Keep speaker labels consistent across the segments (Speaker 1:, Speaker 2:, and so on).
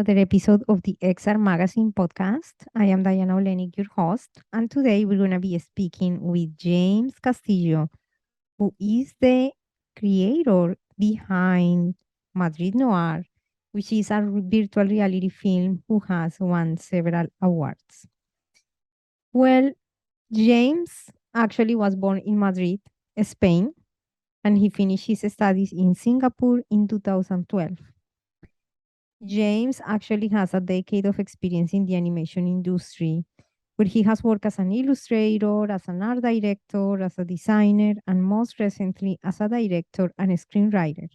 Speaker 1: another episode of the XR Magazine podcast. I am Diana Olenik, your host, and today we're going to be speaking with James Castillo, who is the creator behind Madrid Noir, which is a virtual reality film who has won several awards. Well, James actually was born in Madrid, Spain, and he finished his studies in Singapore in 2012. James actually has a decade of experience in the animation industry, where he has worked as an illustrator, as an art director, as a designer, and most recently as a director and a screenwriter.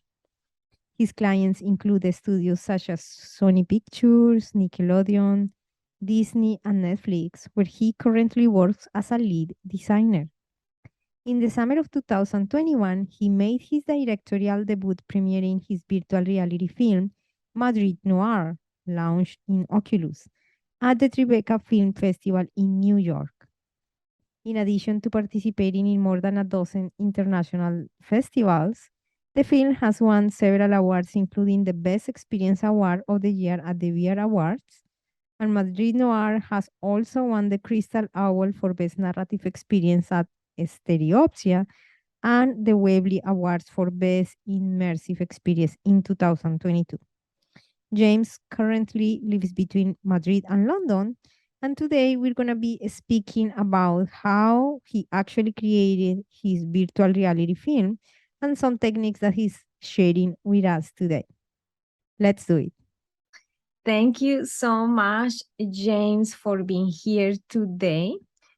Speaker 1: His clients include the studios such as Sony Pictures, Nickelodeon, Disney, and Netflix, where he currently works as a lead designer. In the summer of 2021, he made his directorial debut premiering his virtual reality film, Madrid Noir, launched in Oculus at the Tribeca Film Festival in New York. In addition to participating in more than a dozen international festivals, the film has won several awards, including the Best Experience Award of the Year at the Webby Awards, and Madrid Noir has also won the Crystal Owl for Best Narrative Experience at Stereopsia and the Webby Awards for Best Immersive Experience in 2022. James currently lives between Madrid and London, and today we're going to be speaking about how he actually created his virtual reality film and some techniques that he's sharing with us today. Let's do it. Thank you so much, James, for being here today.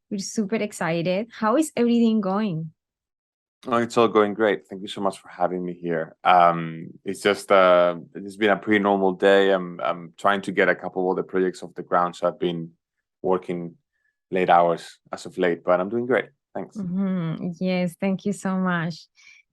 Speaker 1: We're super excited. How is everything going?
Speaker 2: Oh, it's all going great. Thank you so much for having me here. It's just it's been a pretty normal day. I'm trying to get a couple of other projects off the ground, so I've been working late hours as of late, but I'm doing great. Thanks.
Speaker 1: Yes, thank you so much.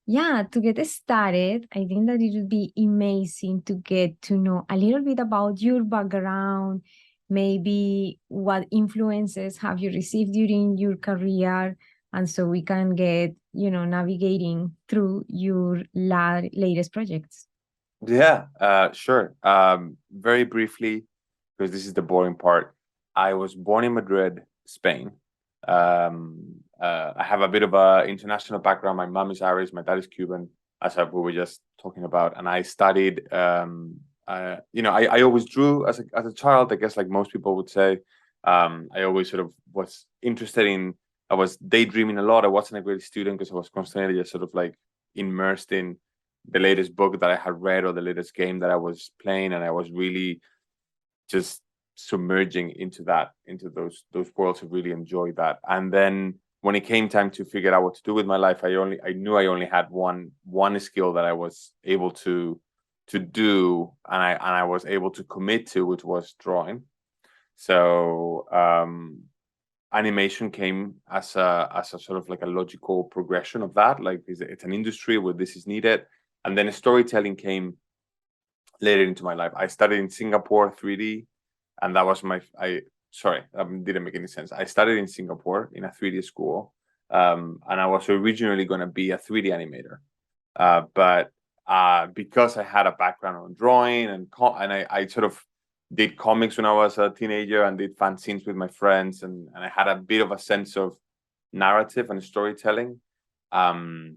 Speaker 1: Yeah, to get started, I think that it would be amazing to get to know a little bit about your background, maybe what influences have you received during your career, and so we can get, navigating through your latest projects.
Speaker 2: Yeah, sure. Very briefly, because this is the boring part. I was born in Madrid, Spain. I have a bit of a international background. My mom is Irish, my dad is Cuban, as we were just talking about. And I studied. I always drew as a child. I guess like most people would say. I always sort of was interested in. I was daydreaming a lot. I wasn't a great student because I was constantly just sort of like immersed in the latest book that I had read or the latest game that I was playing, and I was really just submerging into those worlds. I really enjoyed that. And then when it came time to figure out what to do with my life, I knew I only had one skill that I was able to do, and I was able to commit to, which was drawing. So animation came as a sort of like a logical progression of that. Like it's an industry where this is needed. And then storytelling came later into my life. I studied in Singapore 3D, and that was that didn't make any sense. I studied in Singapore in a 3D school, and I was originally going to be a 3D animator. But because I had a background on drawing and I sort of did comics when I was a teenager and did fanzines with my friends, and I had a bit of a sense of narrative and storytelling. I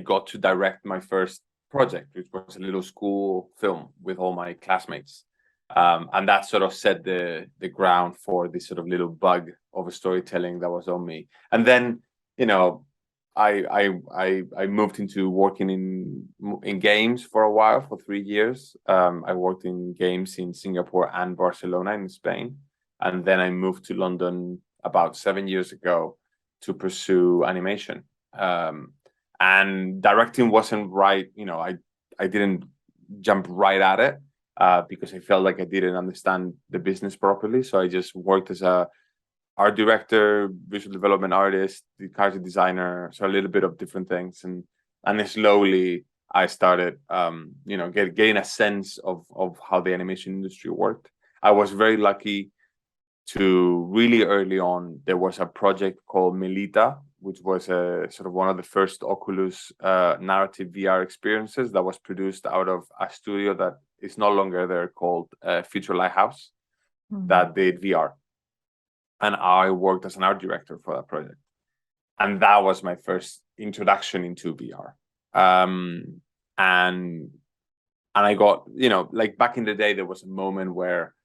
Speaker 2: got to direct my first project, which was a little school film with all my classmates. And that sort of set the ground for this sort of little bug of storytelling that was on me. And then, I moved into working in games for a while, for 3 years. I worked in games in Singapore and Barcelona in Spain. And then I moved to London about 7 years ago to pursue animation. And directing wasn't right. I didn't jump right at it because I felt like I didn't understand the business properly. So I just worked as a art director, visual development artist, character designer, so a little bit of different things. And then slowly I started, getting a sense of how the animation industry worked. I was very lucky to really early on, there was a project called Melita, which was a sort of one of the first Oculus narrative VR experiences that was produced out of a studio that is no longer there, called Future Lighthouse, that did VR. And I worked as an art director for that project. And that was my first introduction into VR. And I got, like back in the day, there was a moment where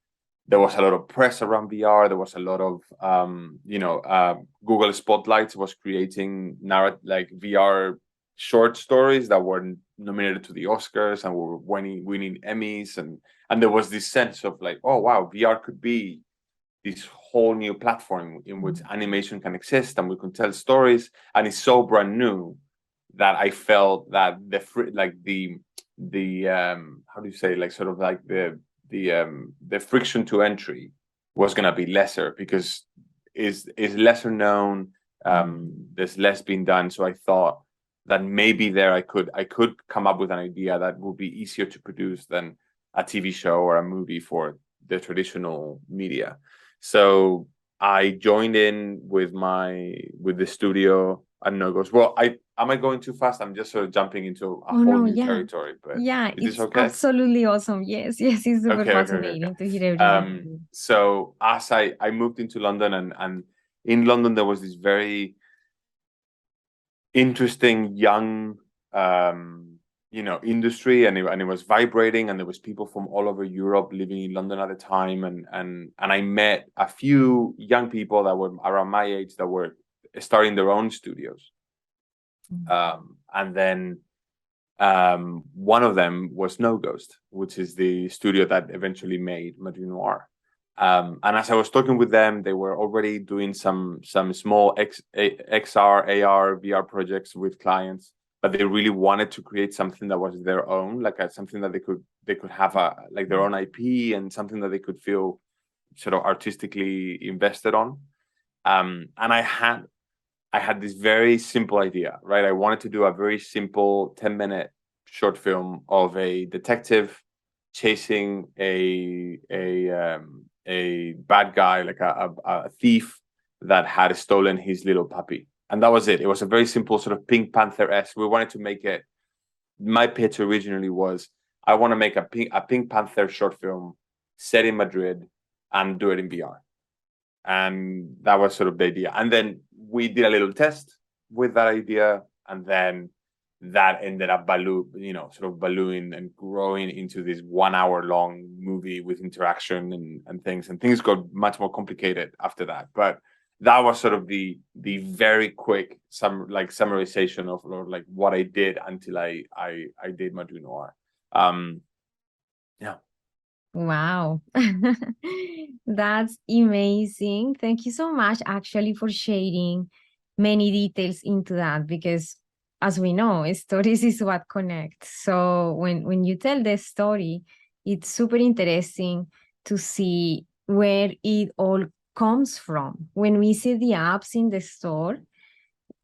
Speaker 2: there was a lot of press around VR. There was a lot of, Google Spotlights was creating VR short stories that were nominated to the Oscars and were winning Emmys. And there was this sense of like, oh, wow, VR could be this whole new platform in which animation can exist and we can tell stories. And it's so brand new that I felt that the friction to entry was going to be lesser because is lesser known. There's less being done. So I thought that maybe there I could come up with an idea that would be easier to produce than a TV show or a movie for the traditional media. So I joined in with the studio. I don't know, goes, well, am I going too fast? I'm just sort of jumping into a whole new territory. But
Speaker 1: is
Speaker 2: this okay?
Speaker 1: Absolutely awesome. Yes, it's super fascinating to hear everything.
Speaker 2: So as I moved into London, and in London there was this very interesting young industry, and it was vibrating, and there was people from all over Europe living in London at the time, and I met a few young people that were around my age that were starting their own studios. And then one of them was No Ghost, which is the studio that eventually made Madrid Noir. And as I was talking with them, they were already doing some small XR, AR, VR projects with clients, but they really wanted to create something that was their own, like something that they could have their own IP and something that they could feel sort of artistically invested on. And I had this very simple idea, right? I wanted to do a very simple 10-minute short film of a detective chasing a bad guy, like a thief that had stolen his little puppy. And that was it. It was a very simple sort of Pink Panther-esque. We wanted to make it. My pitch originally was, I want to make a Pink Panther short film set in Madrid and do it in VR. And that was sort of the idea. And then we did a little test with that idea, and then that ended up ballooning and growing into this 1 hour long movie with interaction and things. And things got much more complicated after that. But that was sort of the very quick summarization of like what I did until I did Madrid Noir. Yeah.
Speaker 1: Wow. That's amazing. Thank you so much actually for sharing many details into that, because as we know, stories is what connects. So when you tell the story, it's super interesting to see where it all comes from. When we see the apps in the store,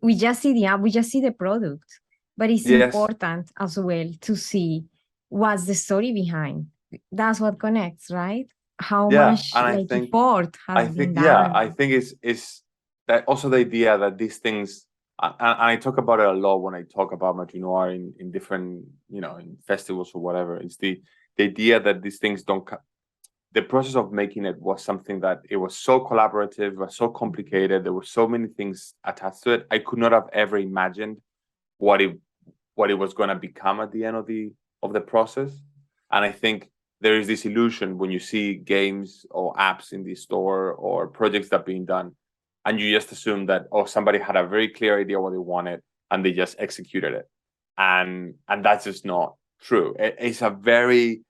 Speaker 1: we just see the app, we just see the product, but it's important as well to see what's the story behind. That's what connects, right? How much effort has been done.
Speaker 2: Yeah, I think it's that also the idea that these things, and I talk about it a lot when I talk about Madrid Noir in different, in festivals or whatever. It's the idea that these things don't. The process of making it was something that it was so collaborative, was so complicated. There were so many things attached to it. I could not have ever imagined what it was going to become at the end of the process. And I think there is this illusion when you see games or apps in the store or projects that are being done, and you just assume that, somebody had a very clear idea what they wanted and they just executed it. And that's just not true. It's a very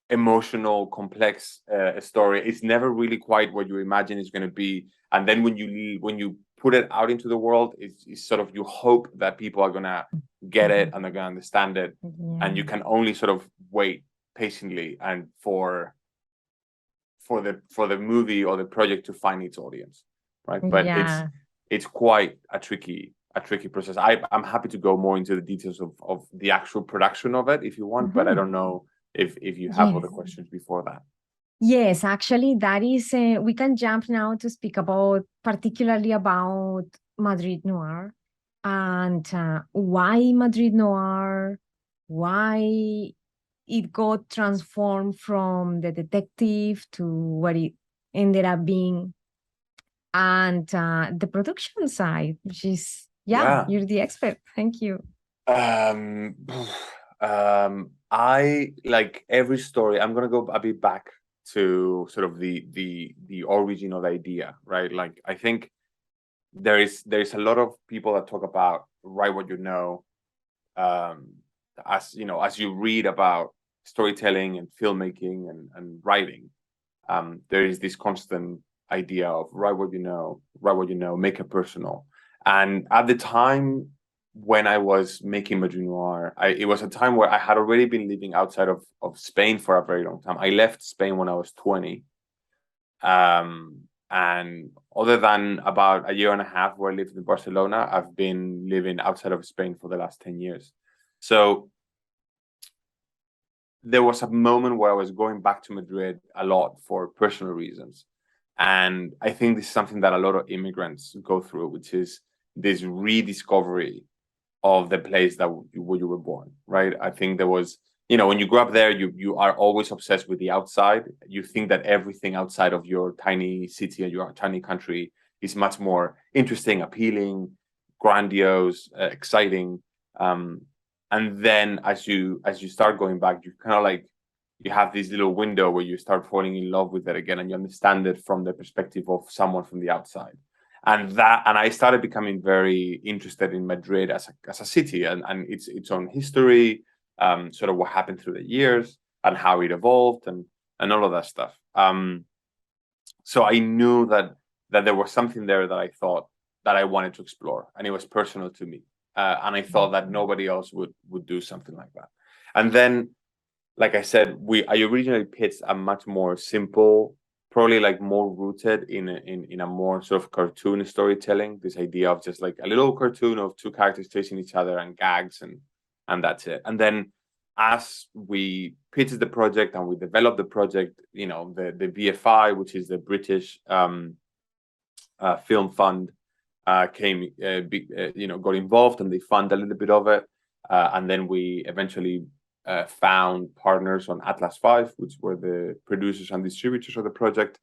Speaker 2: emotional, complex story. It's never really quite what you imagine it's going to be. And then when you put it out into the world, it's sort of, you hope that people are going to get it and they're going to understand it. And you can only sort of wait patiently and for the movie or the project to find its audience, right? But it's quite a tricky process. I'm happy to go more into the details of the actual production of it if you want, but I don't know if you have other questions before that.
Speaker 1: Yes, actually, that is, we can jump now to speak particularly about Madrid Noir and why Madrid Noir, why it got transformed from the detective to what it ended up being, and the production side, which is,
Speaker 2: Yeah.
Speaker 1: you're the expert. Thank you.
Speaker 2: Um, I like every story. I'm gonna go a bit back to sort of the origin of the idea, right? Like I think there's a lot of people that talk about write what you know. As you know, as you read about storytelling and filmmaking and writing, there is this constant idea of write what you know, make it personal. And at the time when I was making Madrid Noir, it was a time where I had already been living outside of Spain for a very long time. I left Spain when I was 20. And other than about a year and a half where I lived in Barcelona, I've been living outside of Spain for the last 10 years. So there was a moment where I was going back to Madrid a lot for personal reasons. And I think this is something that a lot of immigrants go through, which is this rediscovery of the place that where you were born, right? I think there was, you know, when you grow up there, you are always obsessed with the outside. You think that everything outside of your tiny city and your tiny country is much more interesting, appealing, grandiose, exciting. And then as you start going back, you kind of like you have this little window where you start falling in love with it again, and you understand it from the perspective of someone from the outside. And I started becoming very interested in Madrid as a city and its own history, sort of what happened through the years and how it evolved and all of that stuff. So I knew that there was something there that I thought that I wanted to explore, and it was personal to me. And I thought that nobody else would do something like that. And then, like I said, I originally pitched a much more simple, probably like more rooted in a more sort of cartoon storytelling. This idea of just like a little cartoon of two characters chasing each other and gags and that's it. And then as we pitched the project and we developed the project, you know, the BFI, which is the British Film Fund, got involved and they fund a little bit of it. And then we eventually found partners on Atlas 5, which were the producers and distributors of the project.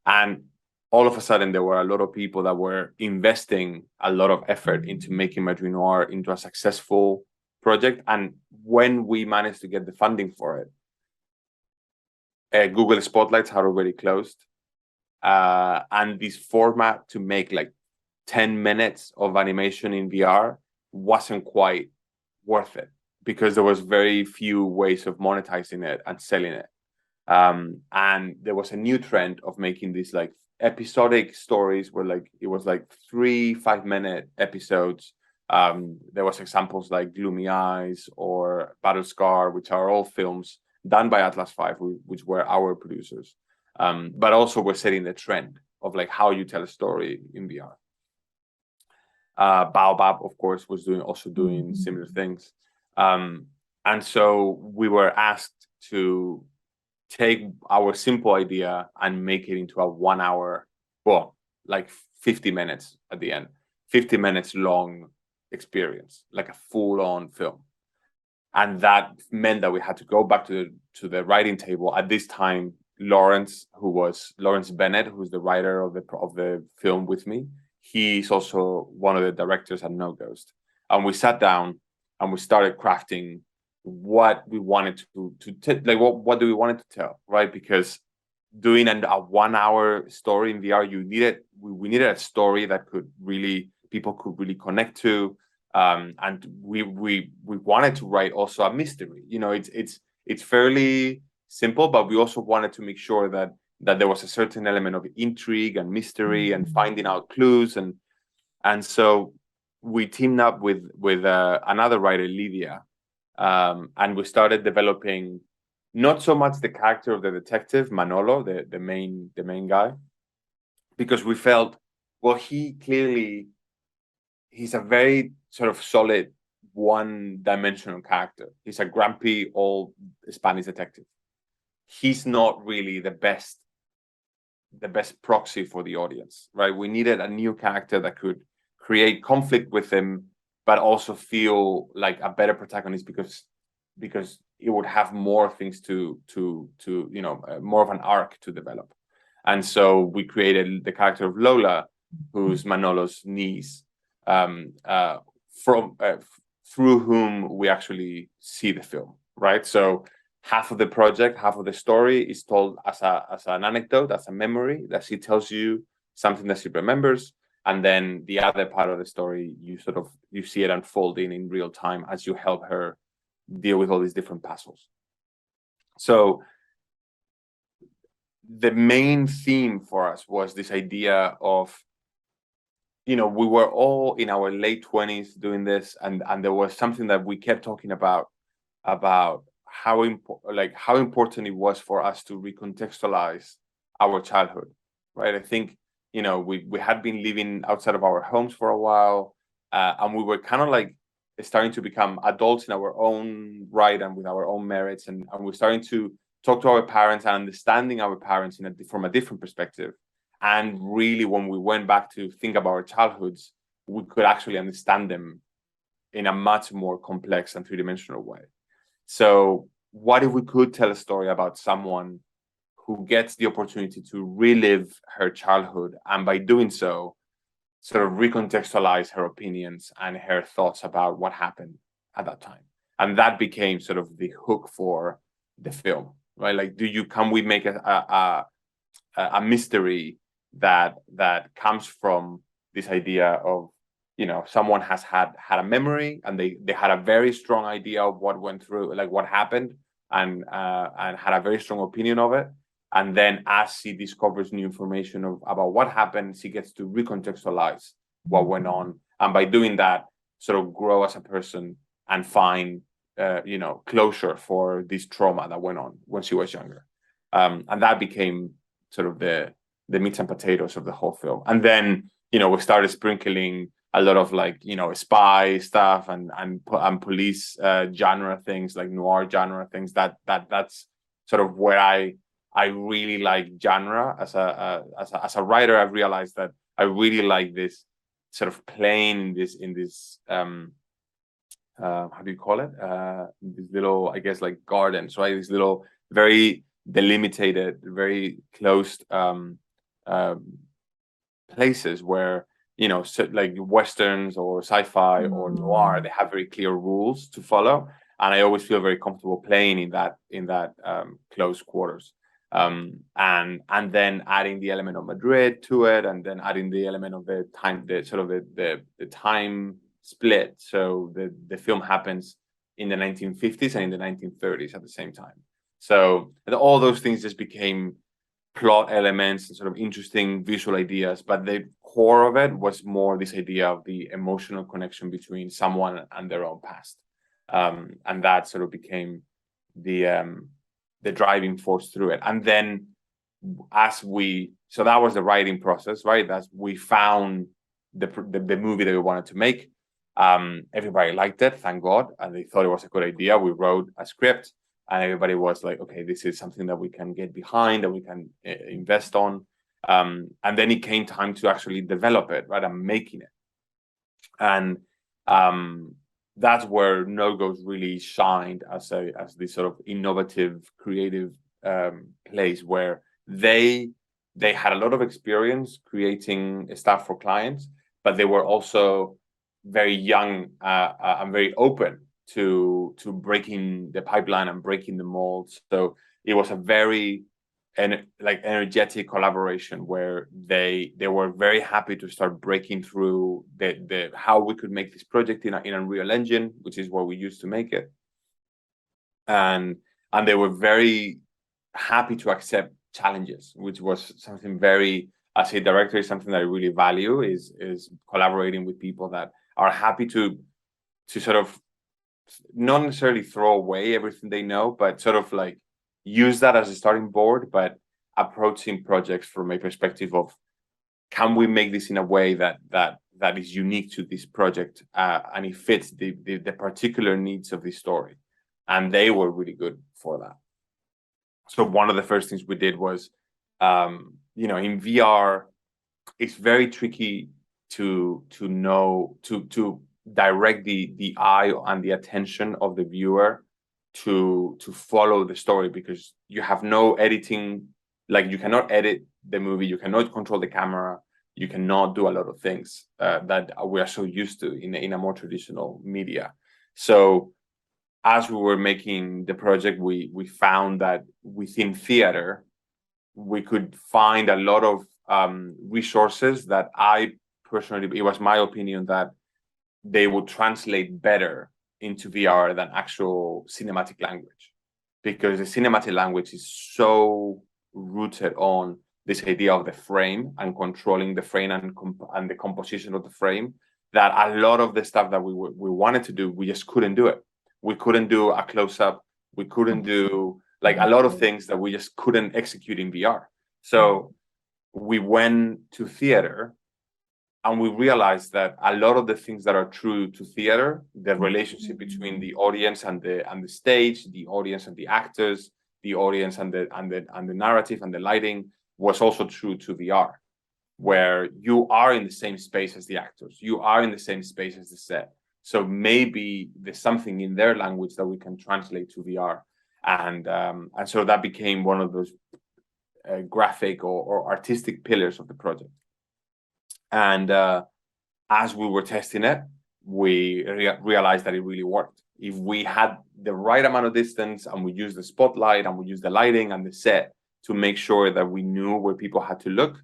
Speaker 2: And all of a sudden, there were a lot of people that were investing a lot of effort into making Madrid Noir into a successful project. And when we managed to get the funding for it, Google Spotlights had already closed. And this format to make like 10 minutes of animation in VR wasn't quite worth it because there was very few ways of monetizing it and selling it. And there was a new trend of making these like episodic stories where like it was like 3 5-minute episodes. There was examples like Gloomy Eyes or Battle Scar, which are all films done by Atlas 5, which were our producers. But also we're setting the trend of like how you tell a story in VR. Baobab, of course, was doing similar things. And so we were asked to take our simple idea and make it into a 1 hour, well, like 50 minutes at the end, 50 minutes long experience, like a full-on film. And that meant that we had to go back to the writing table. At this time, Lawrence Bennett, who's the writer of the film with me, he's also one of the directors at No Ghost. And we sat down and we started crafting what we wanted like what do we want to tell, right? Because doing a 1 hour story in VR, we needed a story that people could really connect to. And we wanted to write also a mystery. You know, it's fairly simple, but we also wanted to make sure that there was a certain element of intrigue and mystery and finding out clues. And so we teamed up with another writer, Lydia, and we started developing not so much the character of the detective, Manolo, the main guy, because we felt, well, he's a very sort of solid one-dimensional character. He's a grumpy old Spanish detective. He's not really the best proxy for the audience, right? We needed a new character that could create conflict with him, but also feel like a better protagonist because it would have more things to more of an arc to develop. And so we created the character of Lola, who's Manolo's niece, through whom we actually see the film, right? So half of the project, half of the story is told as an anecdote, as a memory that she tells you something that she remembers. And then the other part of the story, you see it unfolding in real time as you help her deal with all these different puzzles. So the main theme for us was this idea of, we were all in our late 20s doing this, and there was something that we kept talking about how important it was for us to recontextualize our childhood, right? I think, we had been living outside of our homes for a while, and we were kind of like starting to become adults in our own right and with our own merits, and we're starting to talk to our parents and understanding our parents from a different perspective. And really, when we went back to think about our childhoods, we could actually understand them in a much more complex and three-dimensional way. So what if we could tell a story about someone who gets the opportunity to relive her childhood, and by doing so, sort of recontextualize her opinions and her thoughts about what happened at that time? And that became sort of the hook for the film, right? Like, can we make a mystery that comes from this idea of, someone has had a memory, and they had a very strong idea of what went through, like what happened, and had a very strong opinion of it. And then as she discovers new information about what happened, she gets to recontextualize what went on. And by doing that, sort of grow as a person and find, closure for this trauma that went on when she was younger. And that became sort of the meat and potatoes of the whole film. And then, we started sprinkling a lot of spy stuff and police genre things, like noir genre things. That's sort of where I really like genre as a writer. I've realized that I really like this sort of playing in this how do you call it? These little, I guess, like gardens, right? These little very delimited, very closed places where, like westerns or sci-fi or noir, they have very clear rules to follow, and I always feel very comfortable playing in that close quarters. And then adding the element of Madrid to it, and then adding the element of the time, the time split. So the film happens in the 1950s and in the 1930s at the same time. So all those things just became plot elements and sort of interesting visual ideas, but the core of it was more this idea of the emotional connection between someone and their own past. And that sort of became the driving force through it. And then so that was the writing process, right? As we found the movie that we wanted to make. Everybody liked it, thank God, and they thought it was a good idea. We wrote a script, and everybody was like, okay, this is something that we can get behind, that we can invest on. And then it came time to actually develop it, right? I'm making it. And that's where No Ghost really shined as this sort of innovative, creative place where they had a lot of experience creating stuff for clients, but they were also very young and very open to breaking the pipeline and breaking the molds. So it was a very energetic collaboration where they were very happy to start breaking through the how we could make this project in Unreal Engine, which is what we used to make it. And they were very happy to accept challenges, which was something very, as a director, is something that I really value, is collaborating with people that are happy to sort of not necessarily throw away everything they know, but sort of like use that as a starting board, but approaching projects from a perspective of, can we make this in a way that is unique to this project, and it fits the particular needs of the story. And they were really good for that. So one of the first things we did was, in VR, it's very tricky to direct the eye and the attention of the viewer to follow the story, because you have no editing, like you cannot edit the movie, you cannot control the camera, you cannot do a lot of things that we are so used to in a more traditional media. So as we were making the project, we found that within theater, we could find a lot of resources that I personally, it was my opinion that they would translate better into VR than actual cinematic language, because the cinematic language is so rooted on this idea of the frame and controlling the frame and the composition of the frame, that a lot of the stuff that we wanted to do, we just couldn't do it. We couldn't do a close-up. We couldn't do like a lot of things that we just couldn't execute in VR. So we went to theater, and we realized that a lot of the things that are true to theater, the relationship between the audience and the stage, the audience and the actors, the audience and the narrative and the lighting, was also true to VR, where you are in the same space as the actors, you are in the same space as the set. So maybe there's something in their language that we can translate to VR, and so that became one of those graphic or artistic pillars of the project. And as we were testing it, we realized that it really worked. If we had the right amount of distance and we used the spotlight and we used the lighting and the set to make sure that we knew where people had to look,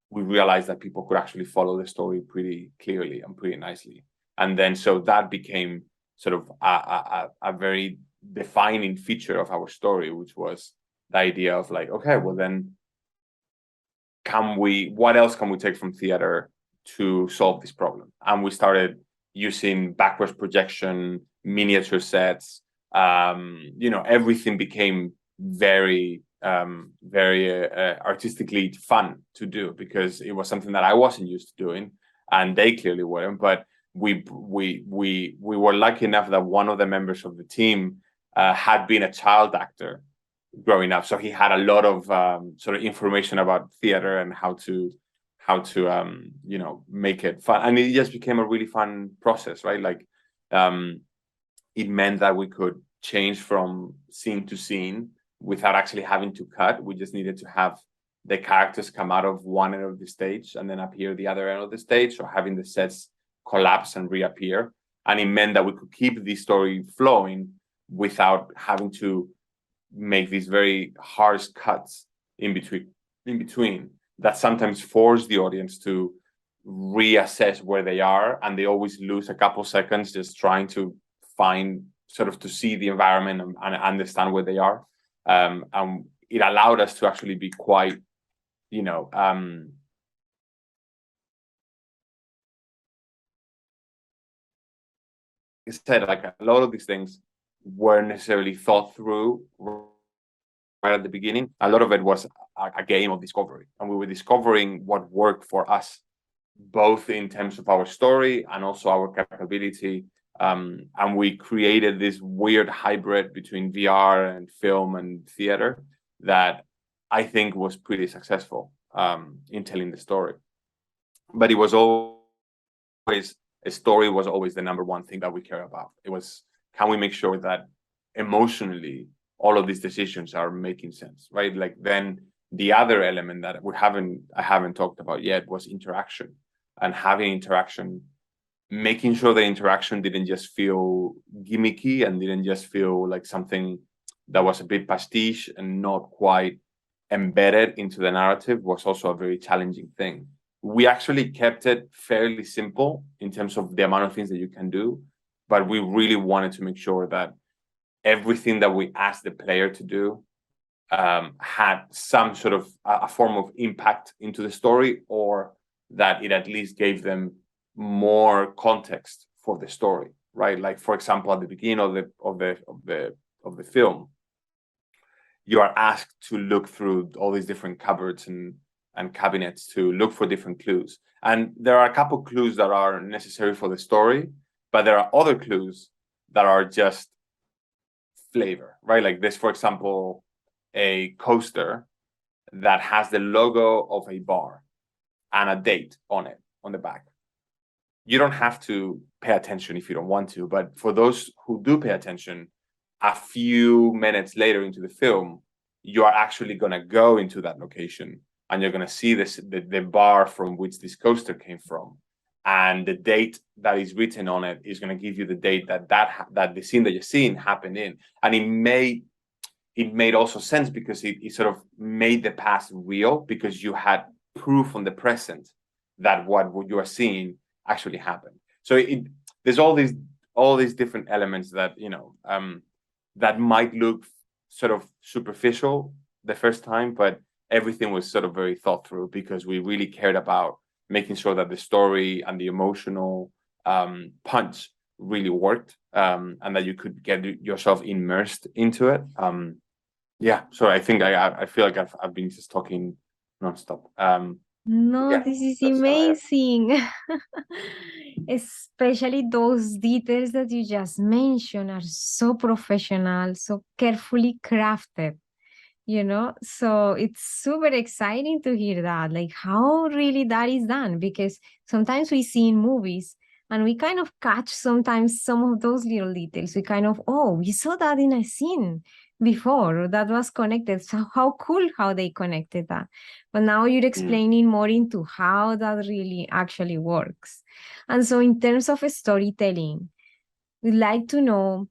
Speaker 2: we realized that people could actually follow the story pretty clearly and pretty nicely. And then so that became sort of a very defining feature of our story, which was the idea of like, okay, well then, what else can we take from theater to solve this problem? And we started using backwards projection, miniature sets. Everything became very artistically fun to do, because it was something that I wasn't used to doing, and they clearly weren't. But we were lucky enough that one of the members of the team had been a child actor growing up, so he had a lot of sort of information about theater and how to make it fun, and it just became a really fun process, right? Like it meant that we could change from scene to scene without actually having to cut. We just needed to have the characters come out of one end of the stage and then appear the other end of the stage, or having the sets collapse and reappear. And it meant that we could keep the story flowing without having to make these very harsh cuts in between that sometimes force the audience to reassess where they are, and they always lose a couple seconds just trying to find, sort of, to see the environment and understand where they are. And it allowed us to actually be quite, said, like, a lot of these things weren't necessarily thought through right at the beginning. A lot of it was a game of discovery, and we were discovering what worked for us, both in terms of our story and also our capability. And we created this weird hybrid between VR and film and theater that I think was pretty successful in telling the story. But it was always, a story was always the number one thing that we care about. It was, can we make sure that emotionally all of these decisions are making sense, right? Like, then the other element that I haven't talked about yet was interaction, and having interaction, making sure the interaction didn't just feel gimmicky and didn't just feel like something that was a bit pastiche and not quite embedded into the narrative, was also a very challenging thing. We actually kept it fairly simple in terms of the amount of things that you can do, but we really wanted to make sure that everything that we asked the player to do had some sort of a form of impact into the story, or that it at least gave them more context for the story, right? Like, for example, at the beginning of the film, you are asked to look through all these different cupboards and cabinets to look for different clues. And there are a couple clues that are necessary for the story, but there are other clues that are just flavor, right? Like this, for example, a coaster that has the logo of a bar and a date on it, on the back. You don't have to pay attention if you don't want to, but for those who do pay attention, a few minutes later into the film, you are actually going to go into that location and you're going to see the bar from which this coaster came from, and the date that is written on it is going to give you the date that the scene that you're seeing happened in. And it made also sense because it sort of made the past real, because you had proof on the present that what you are seeing actually happened. So there's all these different elements that, you know, that might look sort of superficial the first time, but everything was sort of very thought through, because we really cared about making sure that the story and the emotional punch really worked, and that you could get yourself immersed into it. Yeah, so I think I feel like I've been just talking nonstop.
Speaker 1: No,
Speaker 2: Yeah,
Speaker 1: this is
Speaker 2: that's
Speaker 1: amazing. Especially those details that you just mentioned are so professional, so carefully crafted, you know? So it's super exciting to hear that, like how really that is done, because sometimes we see in movies and we kind of catch sometimes some of those little details. We kind of, oh, we saw that in a scene before that was connected. So how cool how they connected that. But now you're explaining more into how that really actually works. And so in terms of storytelling, we'd like to know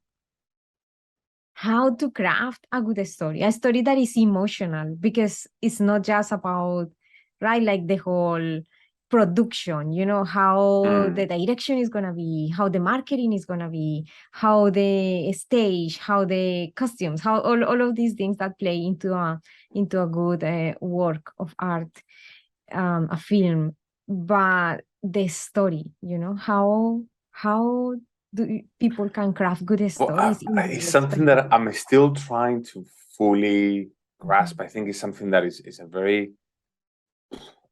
Speaker 1: how to craft a good story, a story that is emotional, because it's not just about, right, like the whole production, you know, how the direction is going to be, how the marketing is going to be, how the stage, how the costumes, how all of these things that play into a good work of art, a film. But the story, you know, how people can craft good stories in
Speaker 2: it's
Speaker 1: the
Speaker 2: something that I'm still trying to fully grasp. I think it's something that is a very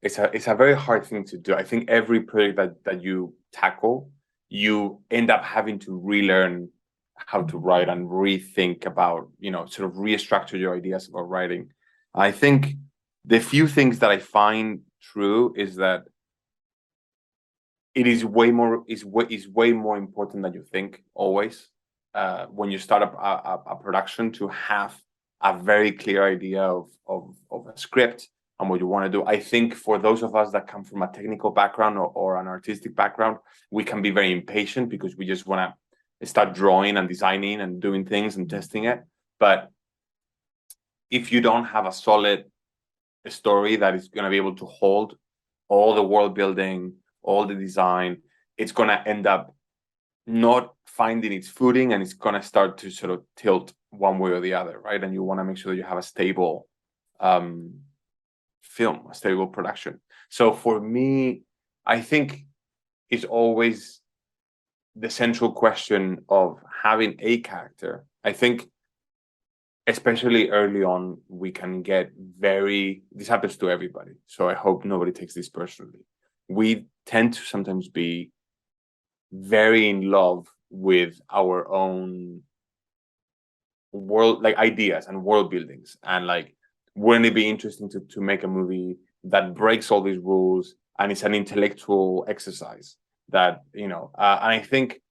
Speaker 2: it's a very hard thing to do. I think every project that you tackle, you end up having to relearn how to write and rethink about, you know, sort of restructure your ideas about writing. I think the few things that I find true is that it is way more important than you think always, when you start up a production, to have a very clear idea of a script and what you want to do. I think for those of us that come from a technical background or an artistic background, we can be very impatient because we just want to start drawing and designing and doing things and testing it. But if you don't have a solid story that is going to be able to hold all the world building, all the design, it's going to end up not finding its footing, and it's going to start to sort of tilt one way or the other, right? And you want to make sure that you have a stable film, a stable production. So for me, I think it's always the central question of having a character. I think especially early on, we can get this happens to everybody, so I hope nobody takes this personally. We tend to sometimes be very in love with our own world, like ideas and world buildings, and like, wouldn't it be interesting to make a movie that breaks all these rules and it's an intellectual exercise that, you know, and I think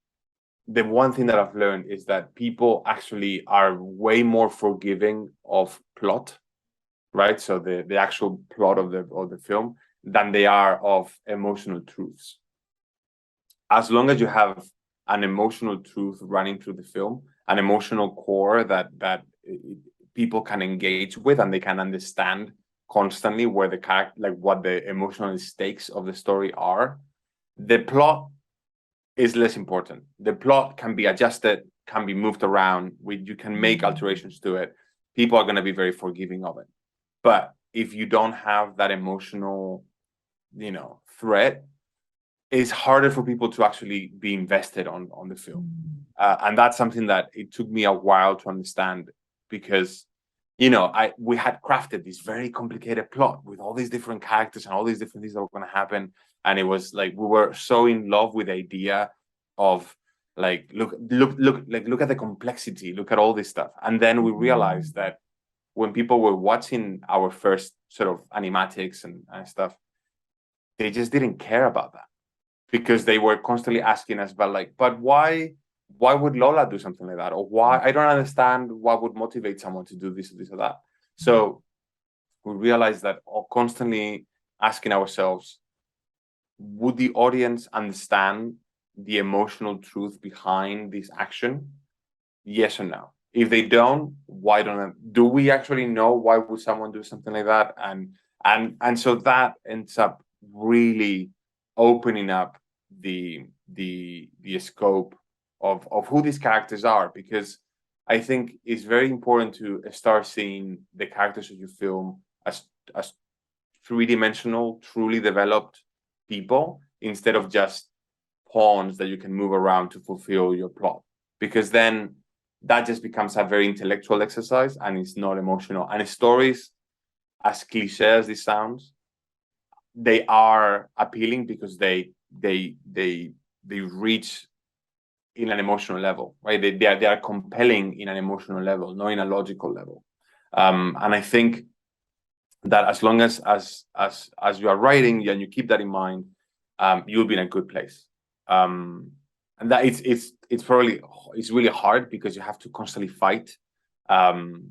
Speaker 2: the one thing that I've learned is that people actually are way more forgiving of plot, right? So the actual plot of the film, than they are of emotional truths. As long as you have an emotional truth running through the film, an emotional core that people can engage with and they can understand constantly where the character, like what the emotional stakes of the story are, the plot is less important. The plot can be adjusted, can be moved around. You can make alterations to it. People are going to be very forgiving of it. But if you don't have that emotional, you know, thread, it's harder for people to actually be invested on the film. And that's something that it took me a while to understand, because, you know, we had crafted this very complicated plot with all these different characters and all these different things that were going to happen. And it was like, we were so in love with the idea of like, look at the complexity, look at all this stuff. And then we realized that when people were watching our first sort of animatics and stuff, they just didn't care about that, because they were constantly asking us about like, but why why would Lola do something like that? Or why, I don't understand what would motivate someone to do this or this or that. So we realize that constantly asking ourselves, would the audience understand the emotional truth behind this action? Yes or no? If they don't, why don't they? Do we actually know why would someone do something like that? And so that ends up really opening up the scope of who these characters are, because I think it's very important to start seeing the characters of your film as three-dimensional, truly developed people, instead of just pawns that you can move around to fulfill your plot. Because then that just becomes a very intellectual exercise and it's not emotional. And stories, as cliche as this sounds, they are appealing because they reach in an emotional level, right? They are compelling in an emotional level, not in a logical level. And I think that as long as you are writing and you keep that in mind, you'll be in a good place. And that it's probably, it's really hard because you have to constantly fight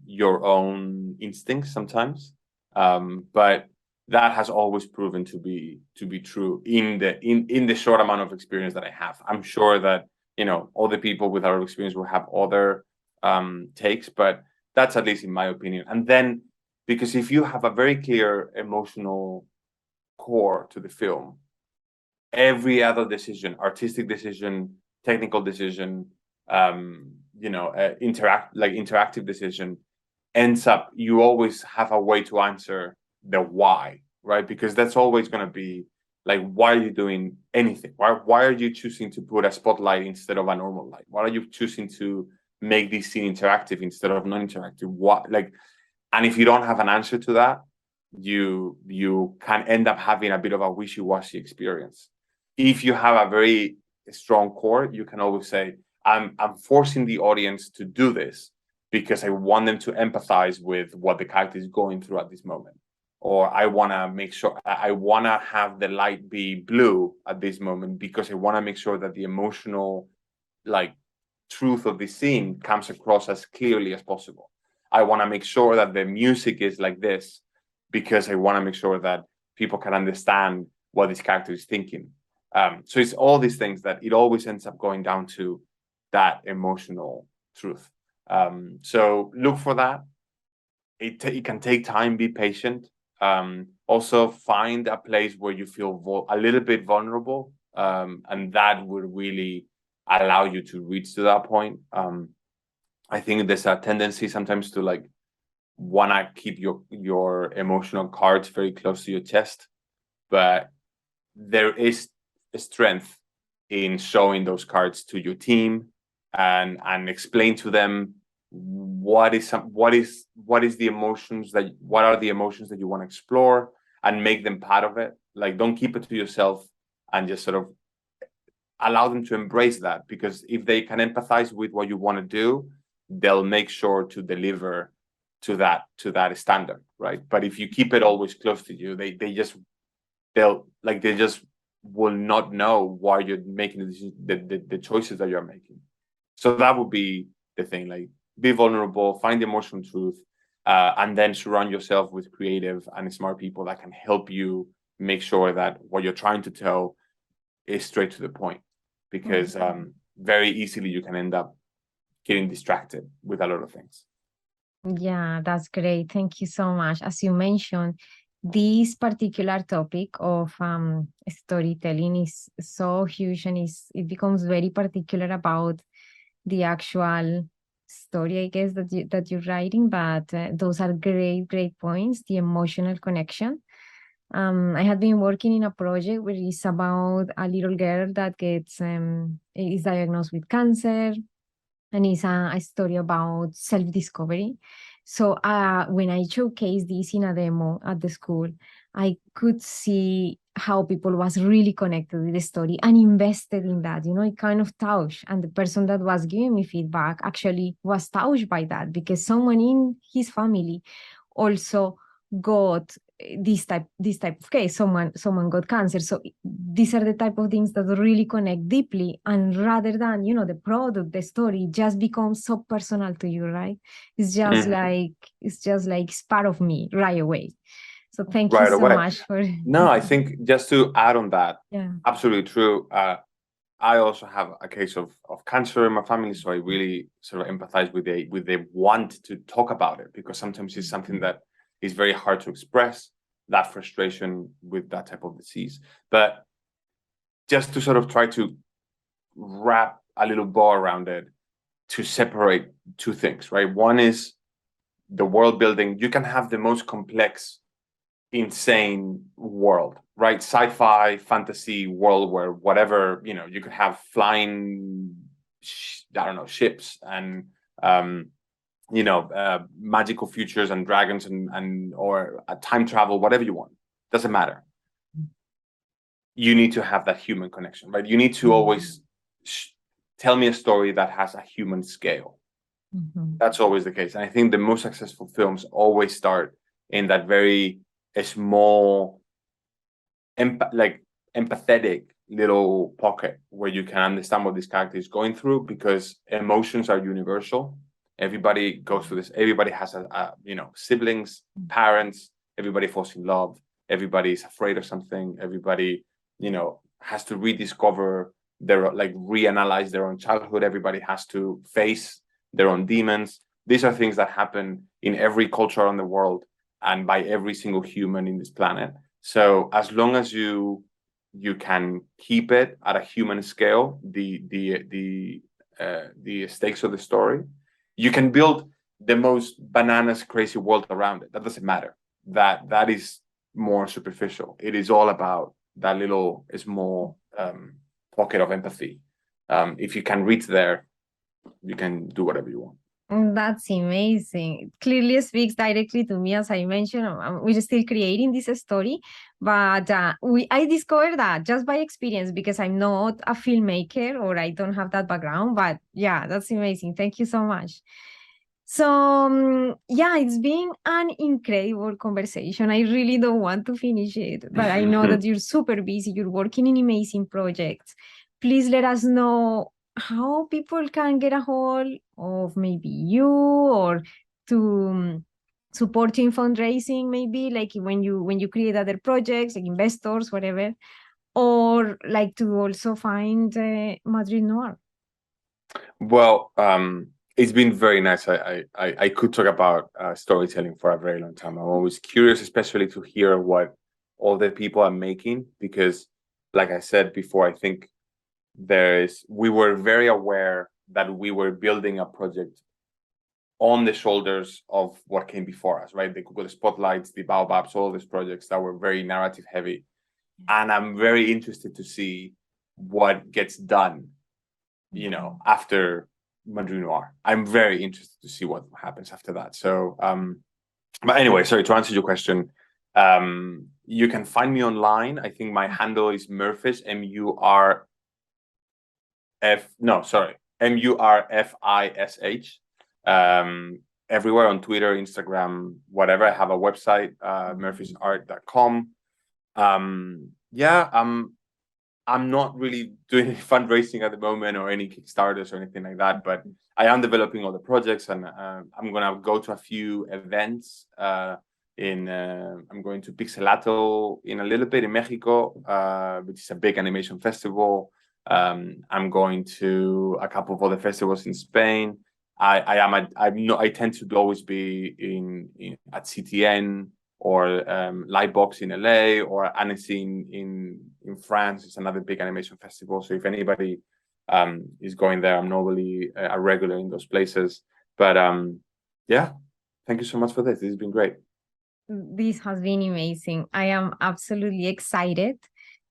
Speaker 2: your own instincts sometimes. But that has always proven to be true in the short amount of experience that I have. I'm sure that, you know, all the people with our experience will have other takes, but that's at least in my opinion. And then, because if you have a very clear emotional core to the film, every other decision, artistic decision, technical decision, interactive decision, ends up, you always have a way to answer the why, right? Because that's always going to be like, why are you doing anything? Why are you choosing to put a spotlight instead of a normal light? Why are you choosing to make this scene interactive instead of non-interactive? What, like, and if you don't have an answer to that, you can end up having a bit of a wishy-washy experience. If you have a very strong core, you can always say, I'm forcing the audience to do this because I want them to empathize with what the character is going through at this moment. Or I want to make sure, I want to have the light be blue at this moment because I want to make sure that the emotional, like, truth of the scene comes across as clearly as possible. I want to make sure that the music is like this because I want to make sure that people can understand what this character is thinking. So it's all these things that it always ends up going down to that emotional truth. So look for that. It can take time, be patient. Also find a place where you feel a little bit vulnerable, and that would really allow you to reach to that point. I think there's a tendency sometimes to like want to keep your emotional cards very close to your chest, but there is a strength in showing those cards to your team and explain to them what are the emotions that you want to explore, and make them part of it. Like, don't keep it to yourself, and just sort of allow them to embrace that, because if they can empathize with what you want to do, they'll make sure to deliver to that standard, right? But if you keep it always close to you, they just will not know why you're making the choices that you're making. So that would be the thing, like, be vulnerable, find the emotional truth, and then surround yourself with creative and smart people that can help you make sure that what you're trying to tell is straight to the point, because very easily you can end up getting distracted with a lot of things.
Speaker 1: Yeah, that's great. Thank you so much. As you mentioned, this particular topic of storytelling is so huge, and it becomes very particular about the actual story, I guess, that you're writing. But those are great points. The emotional connection. I had been working in a project where it's about a little girl that is diagnosed with cancer, and it's a story about self-discovery. So when I showcased this in a demo at the school, I could see how people was really connected with the story and invested in that. You know, it kind of touched, and the person that was giving me feedback actually was touched by that, because someone in his family also got this type of case, someone got cancer. So these are the type of things that really connect deeply, and rather than, you know, the product, the story just becomes so personal to you, right? It's just like it's part of me right away. So thank you so much for
Speaker 2: No, I think just to add on that,
Speaker 1: yeah,
Speaker 2: absolutely true. I also have a case of cancer in my family, so I really sort of empathize with the want to talk about it, because sometimes it's something that is very hard to express, that frustration with that type of disease. But just to sort of try to wrap a little bow around it, to separate two things, right? One is the world building. You can have the most complex, insane world, right? Sci-fi, fantasy world where whatever, you know, you could have flying, I don't know, ships and, magical futures and dragons and or a time travel, whatever you want. Doesn't matter. You need to have that human connection, right? You need to always tell me a story that has a human scale. That's always the case. And I think the most successful films always start in that very small, empathetic little pocket where you can understand what this character is going through, because emotions are universal. Everybody goes through this. Everybody has siblings, parents. Everybody falls in love. Everybody is afraid of something. Everybody, has to rediscover reanalyze their own childhood. Everybody has to face their own demons. These are things that happen in every culture around the world and by every single human in this planet. So as long as you can keep it at a human scale, the stakes of the story, you can build the most bananas crazy world around it. That doesn't matter. That is more superficial. It is all about that little small pocket of empathy. If you can reach there, you can do whatever you want.
Speaker 1: That's amazing. It clearly speaks directly to me. As I mentioned, we're still creating this story, but I discovered that just by experience, because I'm not a filmmaker or I don't have that background. But yeah, that's amazing. Thank you so much. So yeah, it's been an incredible conversation. I really don't want to finish it, but I know that you're super busy. You're working in amazing projects. Please let us know how people can get a hold of maybe you, or to support you in fundraising, maybe like when you create other projects, like investors, whatever, or like to also find Madrid Noir.
Speaker 2: Well, it's been very nice. I could talk about storytelling for a very long time. I'm always curious, especially to hear what all the people are making, because like I said before, I think we were very aware that we were building a project on the shoulders of what came before us, right? The Google Spotlights, the Baobabs, all these projects that were very narrative heavy. And I'm very interested to see what gets done, after Madrid Noir. I'm very interested to see what happens after that. So, but anyway, sorry, to answer your question, you can find me online. I think my handle is Murfish, Murfish. Everywhere on Twitter, Instagram, whatever. I have a website, murfishart.com. I'm not really doing any fundraising at the moment or any Kickstarters or anything like that, but I am developing all the projects, and I'm gonna go to a few events. I'm going to Pixelato in a little bit in Mexico, which is a big animation festival. I'm going to a couple of other festivals in Spain. I tend to always be at CTN or Lightbox in LA, or Annecy in France. It's another big animation festival. So if anybody is going there, I'm normally a regular in those places. But thank you so much for this. This has been great.
Speaker 1: This has been amazing. I am absolutely excited.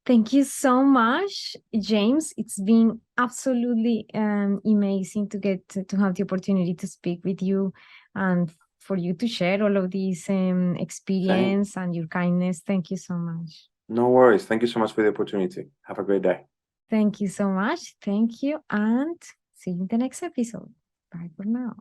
Speaker 1: Thank you so much, James. It's been absolutely amazing to get to have the opportunity to speak with you, and for you to share all of this experience and your kindness. Thank you so much.
Speaker 2: No worries. Thank you so much for the opportunity. Have a great day.
Speaker 1: Thank you so much. Thank you, and see you in the next episode. Bye for now.